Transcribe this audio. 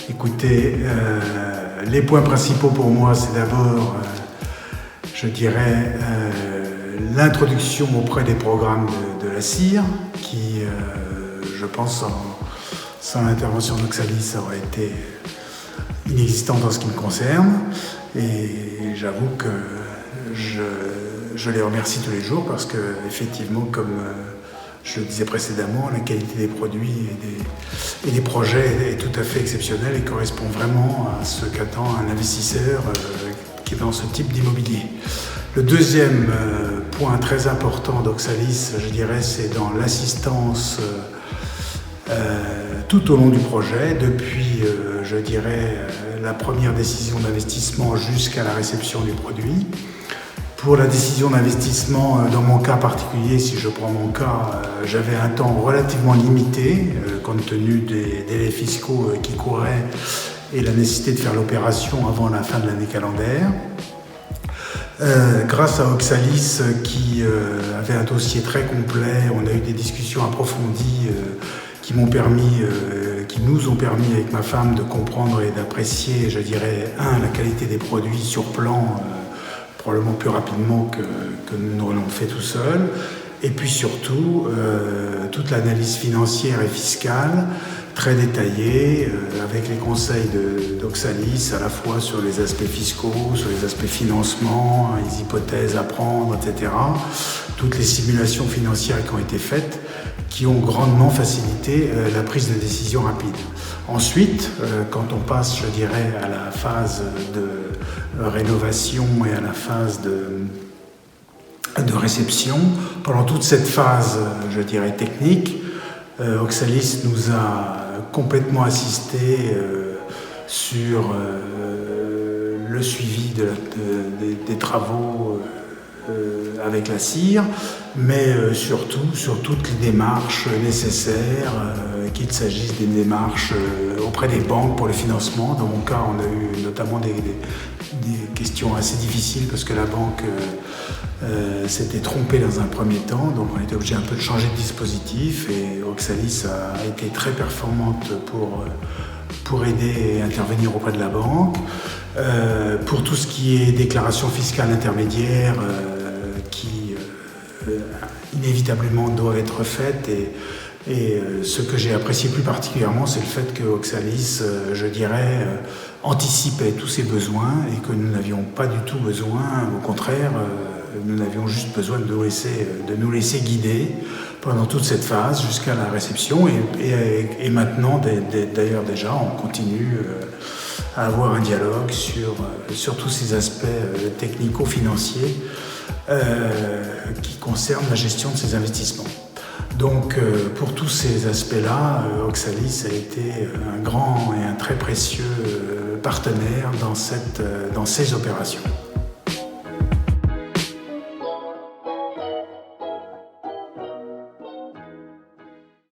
Écoutez, les points principaux pour moi, c'est d'abord, je dirais, l'introduction auprès des programmes de la CIR, qui, je pense, sans l'intervention d'Oxalis, aurait été inexistante en ce qui me concerne. Et j'avoue que je les remercie tous les jours parce que, effectivement, comme je le disais précédemment, la qualité des produits et des projets est tout à fait exceptionnelle et correspond vraiment à ce qu'attend un investisseur qui est dans ce type d'immobilier. Le deuxième point très important d'Oxalis, je dirais, c'est dans l'assistance tout au long du projet, depuis, je dirais, la première décision d'investissement jusqu'à la réception du produit. Pour la décision d'investissement, dans mon cas particulier, si je prends mon cas, j'avais un temps relativement limité, compte tenu des délais fiscaux qui couraient et la nécessité de faire l'opération avant la fin de l'année calendaire. Grâce à Oxalis, qui avait un dossier très complet, on a eu des discussions approfondies qui nous ont permis avec ma femme de comprendre et d'apprécier, je dirais, la qualité des produits sur plan, probablement plus rapidement que nous l'avons fait tout seul. Et puis surtout, toute l'analyse financière et fiscale, très détaillée, avec les conseils d'Oxalis, à la fois sur les aspects fiscaux, sur les aspects financement, les hypothèses à prendre, etc. Toutes les simulations financières qui ont été faites, qui ont grandement facilité la prise de décision rapide. Ensuite, quand on passe, je dirais, à la phase de rénovation et à la phase de réception, pendant toute cette phase, je dirais, technique, Oxalis nous a complètement assisté sur le suivi des travaux avec la CIR, mais surtout sur toutes les démarches nécessaires, qu'il s'agisse des démarches auprès des banques pour le financement. Dans mon cas, on a eu notamment des questions assez difficiles parce que la banque s'était trompée dans un premier temps, donc on était obligé un peu de changer de dispositif et Oxalis a été très performante pour aider et intervenir auprès de la banque. Pour tout ce qui est déclaration fiscale intermédiaire, qui inévitablement doivent être faites et ce que j'ai apprécié plus particulièrement, c'est le fait que Oxalis, je dirais, anticipait tous ces besoins et que nous n'avions pas du tout besoin, au contraire, nous avions juste besoin de nous laisser guider pendant toute cette phase jusqu'à la réception et maintenant, d'ailleurs déjà, on continue à avoir un dialogue sur tous ces aspects technico-financiers qui concernent la gestion de ces investissements. Donc pour tous ces aspects-là, Oxalis a été un grand et un très précieux partenaire dans ces opérations.